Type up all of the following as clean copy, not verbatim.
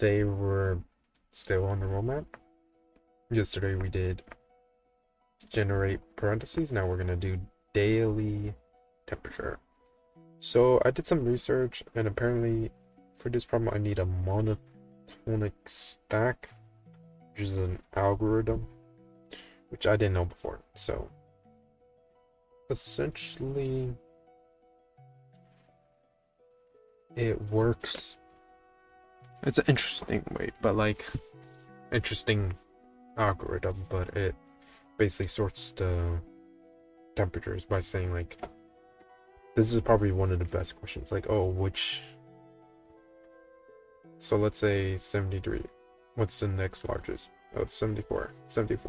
they were still on the roadmap. Yesterday we did generate parentheses. Now we're gonna do daily temperature. So I did some research, and apparently for this problem I need a monotonic stack, which is an algorithm, which I didn't know before. So essentially it works. It's an interesting way, but like interesting algorithm, but it basically sorts the temperatures by saying like, this is probably one of the best questions, like, oh, which, so let's say 73, what's the next largest? Oh, it's 74.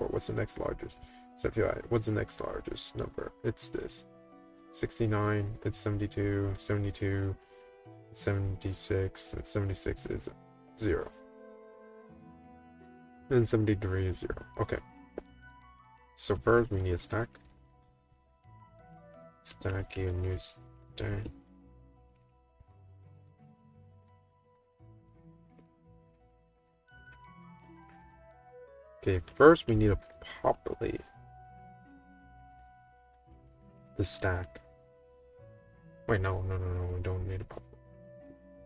What's the next largest? 75, what's the next largest number? It's this. 69, it's 72. 72, 76, and 76 is 0. And 73 is 0. Okay. So first we need a stack. Stack a new stack. Okay, first we need to populate the stack. Wait, no, we don't need to populate.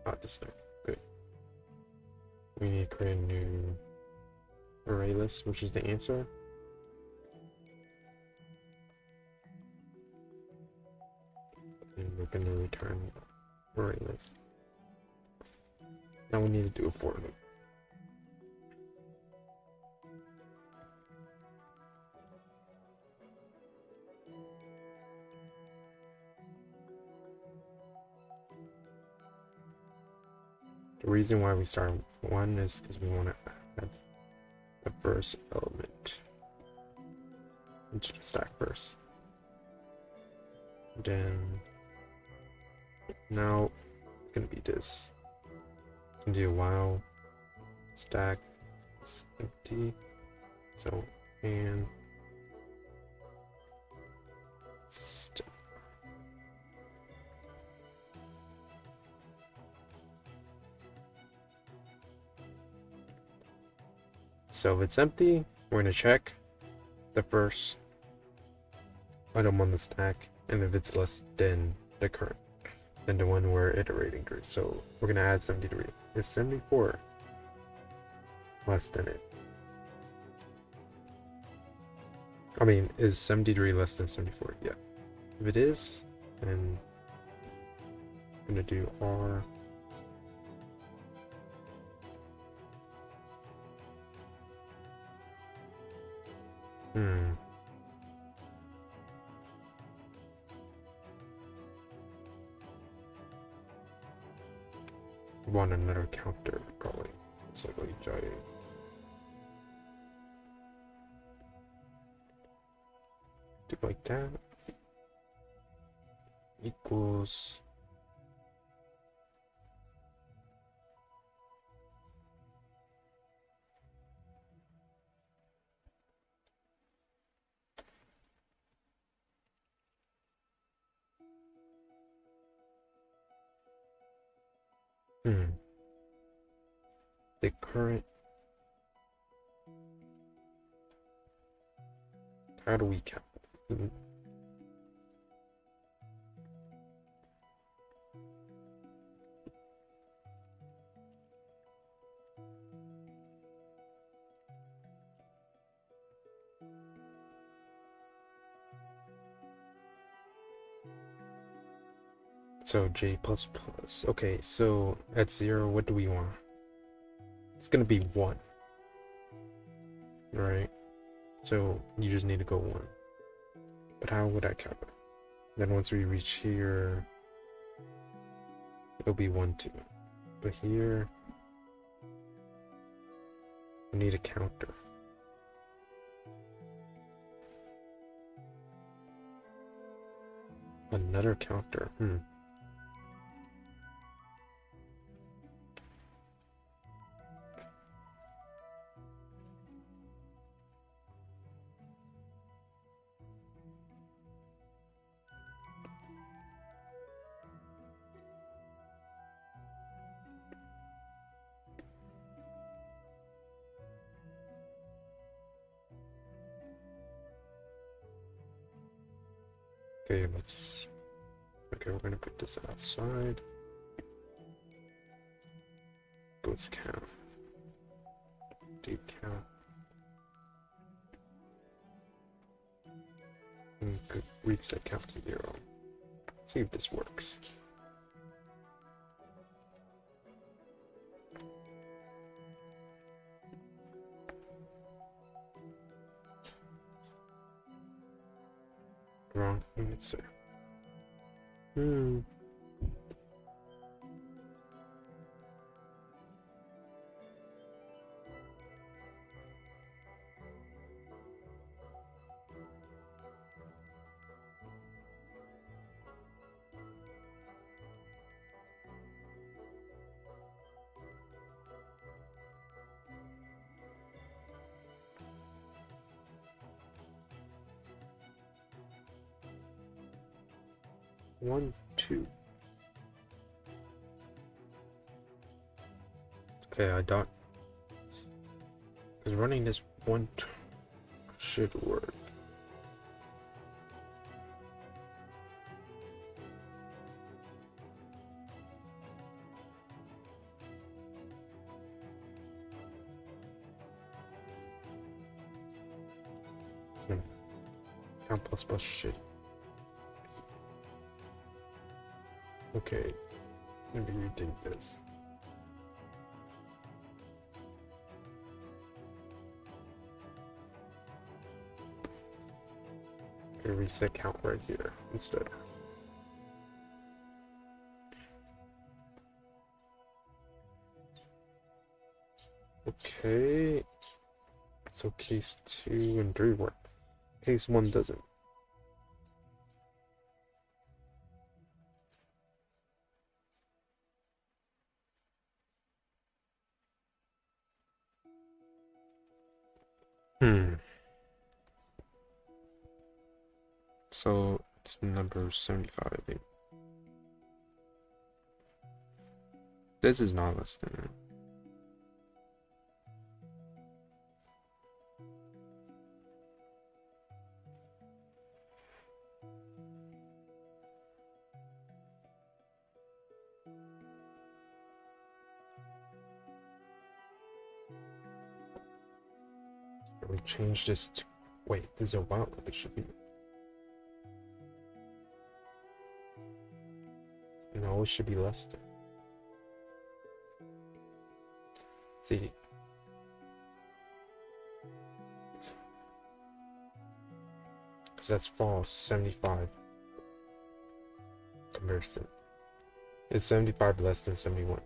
Not the stack. Good. We need to create a new array list, which is the answer. And we're gonna return array list. Now we need to do a for loop. The reason why we start with 1 is because we want to add the first element into the stack first. Then now it's gonna be this. Can do while stack is empty. So and so if it's empty, we're gonna check the first item on the stack, and if it's less than the current, then the one we're iterating through. So we're gonna add 73. Is 74 less than it? I mean, is 73 less than 74? Yeah. If it is, then I'm gonna do R. Want another counter, probably. It's like giant. Do like that. Equals. The current. How do we count? So J++. Okay, so at 0, what do we want? It's gonna be 1. Right? So you just need to go 1. But how would I count it? Then once we reach here, it'll be 1, 2. But here, we need a counter. Another counter. Okay, we're gonna put this outside. Boost count. Deep count. And reset count to 0. Let's see if this works. Wrong answer. 1, 2. Okay, I don't. Because running this one should work. Count plus shit. Okay, maybe rethink this. Okay, reset count right here instead. Okay, so case 2 and 3 work. Case 1 doesn't. So it's number 75, I think. This is not less than it. We change this to, wait, there's a while it should be. No, it should be less than. See. Because that's false, 75. Comparison. Is 75 less than 71?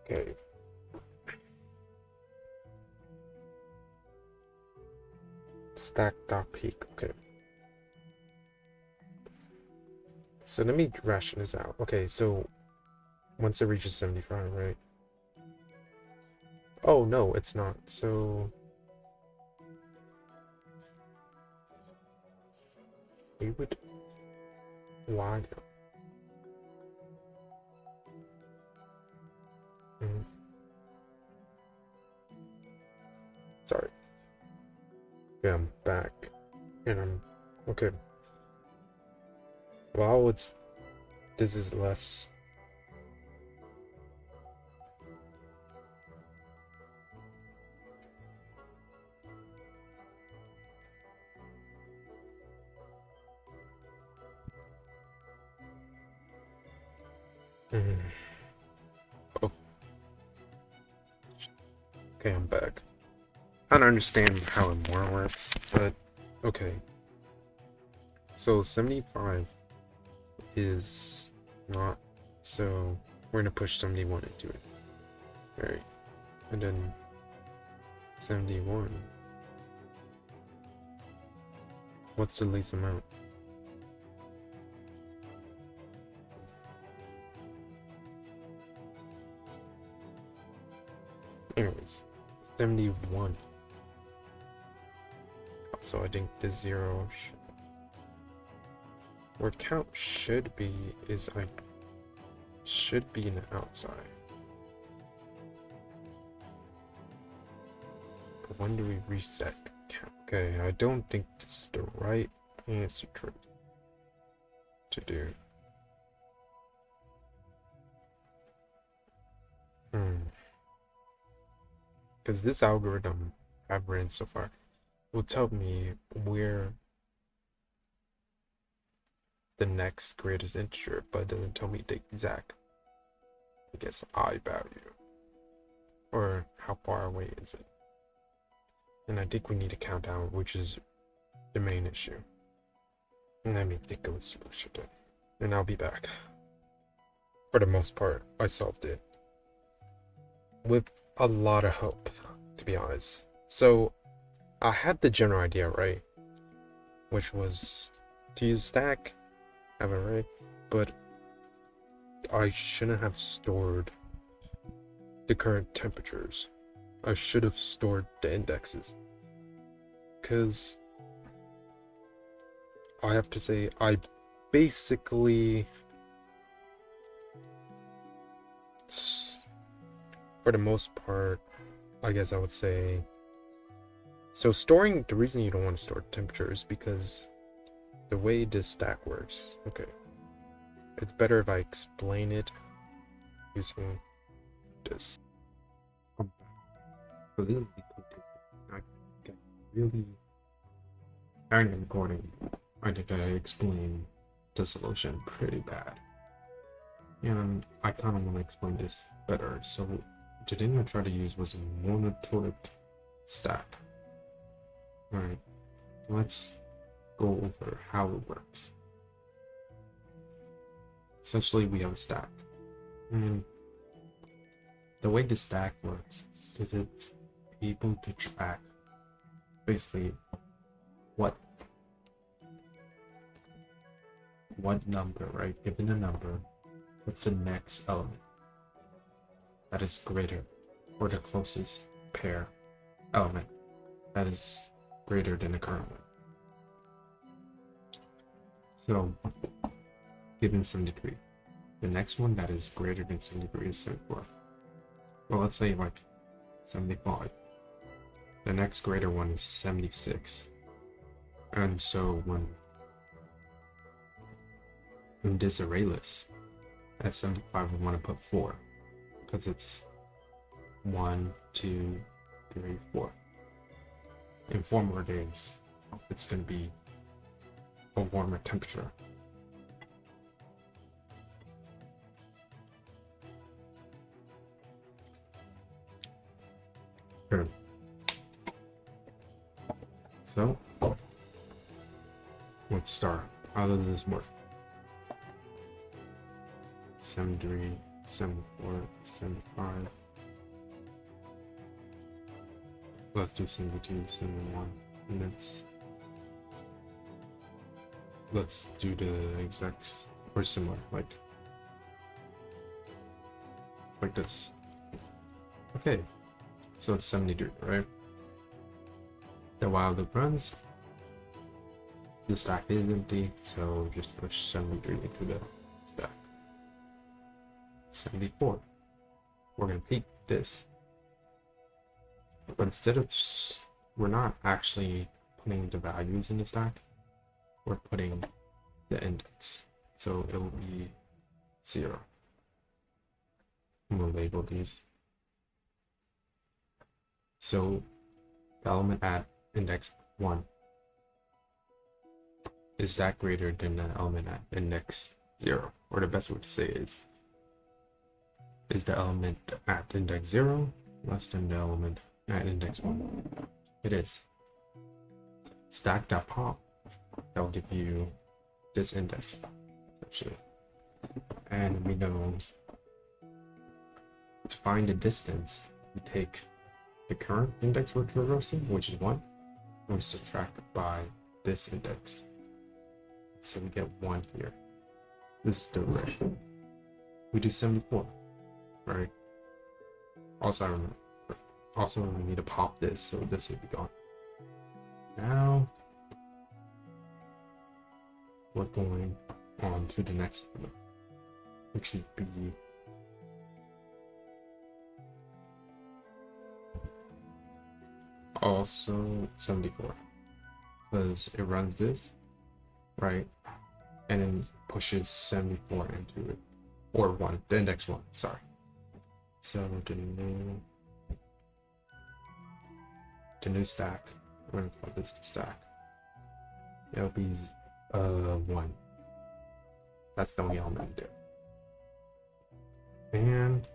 Okay. Stack.peak, okay. So let me ration this out. Okay, so once it reaches 75, right? Oh, no, it's not. So we would, why? Sorry. Yeah, I'm back. And I'm okay. Wow, this is less. Oh. Okay, I'm back. I don't understand how it more works, but okay. So 75 is not, so we're gonna push 71 into it. Alright. And then 71. What's the least amount? Anyways, 71. So I think the zero word count should be should be in the outside. But when do we reset count? Okay, I don't think this is the right answer to do. Because this algorithm I've ran so far will tell me where the next greatest integer, but it doesn't tell me the exact, I guess, I value. Or how far away is it? And I think we need to count down, which is the main issue. And let me think of a solution to it. And I'll be back. For the most part, I solved it. With a lot of hope, to be honest. So, I had the general idea right, which was to use stack, have it right, but I shouldn't have stored the current temperatures. I should have stored the indexes, because I have to say I basically, for the most part, I guess I would say, so storing, the reason you don't want to store temperature is because the way this stack works, okay, it's better if I explain it using this. So this is the code. I got really, during the recording, I think I explained the solution pretty bad. And I kind of want to explain this better. So the thing I tried to use was a monotonic stack. Alright, let's go over how it works. Essentially, we have a stack. And the way the stack works is it's able to track basically what number, right? Given a number, what's the next element that is greater, or the closest pair element that is greater than the current one. So, given 73, the next one that is greater than 73 is 74. Well, let's say like 75. The next greater one is 76. And so when in this array list, at 75 we want to put 4, because it's 1, 2, 3, 4. In 4 more days, it's going to be a warmer temperature. Good. So, let's start. How does this work? 73, 74, 75. Let's do 72, 71. And let's do the exact or similar, like this. Okay, so it's 73, right? The while loop runs, the stack is empty, so just push 73 into the stack. 74. We're gonna take this, but instead of we're not actually putting the values in the stack, we're putting the index, so it will be 0. I'm gonna label these. So the element at index 1, is that greater than the element at index 0? Or the best way to say is the element at index 0 less than the element at index 1? It is. Stack.pop, that will give you this index, essentially. And we know to find the distance, we take the current index we're traversing, which is 1, and we subtract by this index. So we get 1 here. This is the array. We do 74, right? Also, I remember, Also, we need to pop this, so this will be gone. Now, we're going on to the next one, which would be also 74, because it runs this, right, and then pushes 74 into it, or 1, the index 1, sorry. So the new stack, we're gonna call this the stack. It'll be 1. That's the only element there. And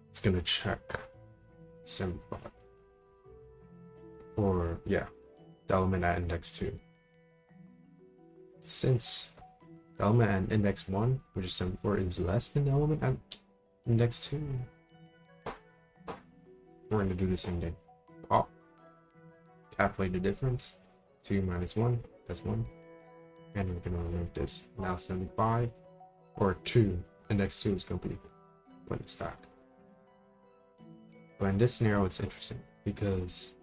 it's gonna check 75. Or yeah, the element at index 2. Since the element at index 1, which is 74, is less than the element at index 2, we're gonna do the same thing. Pop. Calculate the difference. 2 minus 1, that's 1. And we're gonna remove this. Now 75 or 2, index 2 is gonna be put in the stack. But in this scenario, it's interesting because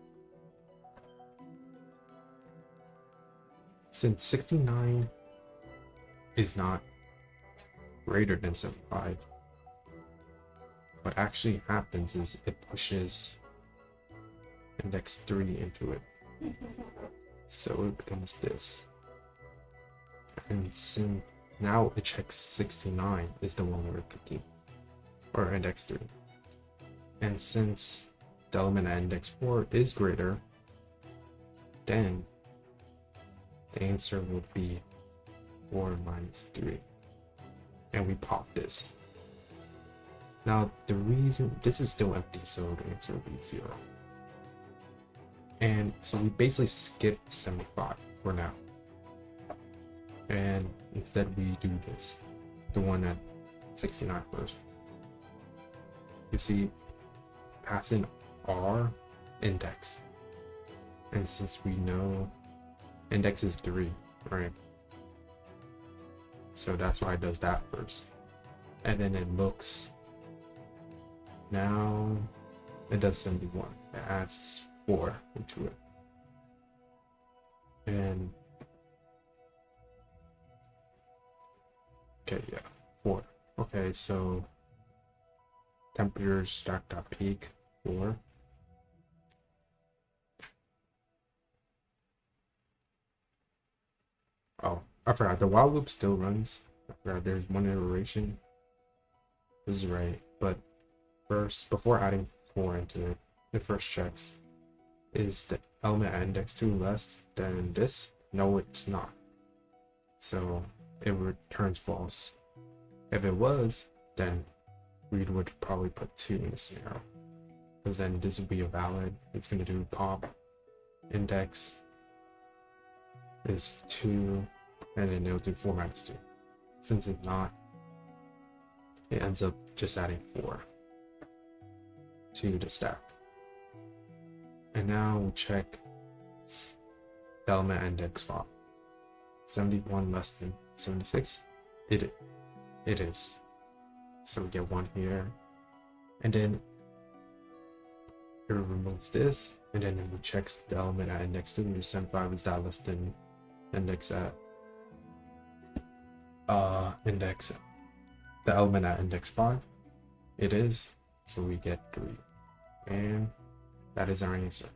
since 69 is not greater than 75, what actually happens is it pushes index 3 into it. So it becomes this. And since now it checks 69 is the one we're picking, or index 3. And since the element at index 4 is greater, then the answer would be 4 minus 3. And we pop this. Now the reason this is still empty, so the answer will be 0. And so we basically skip 75 for now. And instead we do this, the one at 69 first. You see, pass in our index. And since we know index is 3, right? So that's why it does that first. And then it looks, now it does 71. It adds 4 into it. And okay, yeah, 4. Okay, so temperature stack.peak 4. Oh, I forgot, the while loop still runs. I forgot there's one iteration. This is right, but first, before adding 4 into it, it first checks, is the element at index 2 less than this? No, it's not. So it returns false. If it was, then we would probably put 2 in the scenario, because then this would be a valid. It's going to do pop index is 2, and then it'll do 4 minus 2. Since it's not, it ends up just adding 4 to the stack. And now we check the element index 5. 71 less than 76? It is. So we get 1 here. And then it removes this. And then it checks the element at index 2, which is 75. Is that less than index at the element at index 5? It is. So we get 3. And that is our answer.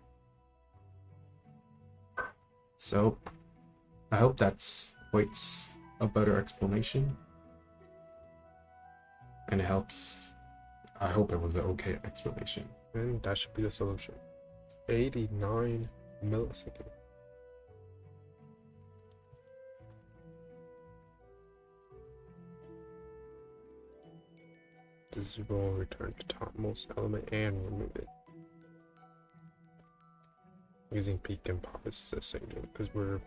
So I hope that's quite a better explanation, and it helps. I hope it was an okay explanation. And that should be the solution. 89 milliseconds. This will return to topmost element and remove it. Using peak and pop is the same thing, because we're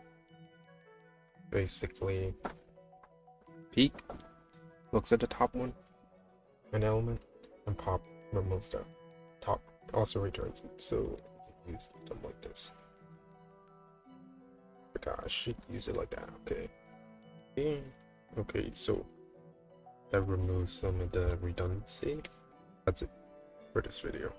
basically peak looks at the top one, an element, and pop removes the top, also returns it. So use them like this. Forgot I should use it like that. Okay. Okay, so that removes some of the redundancy. That's it. for this video.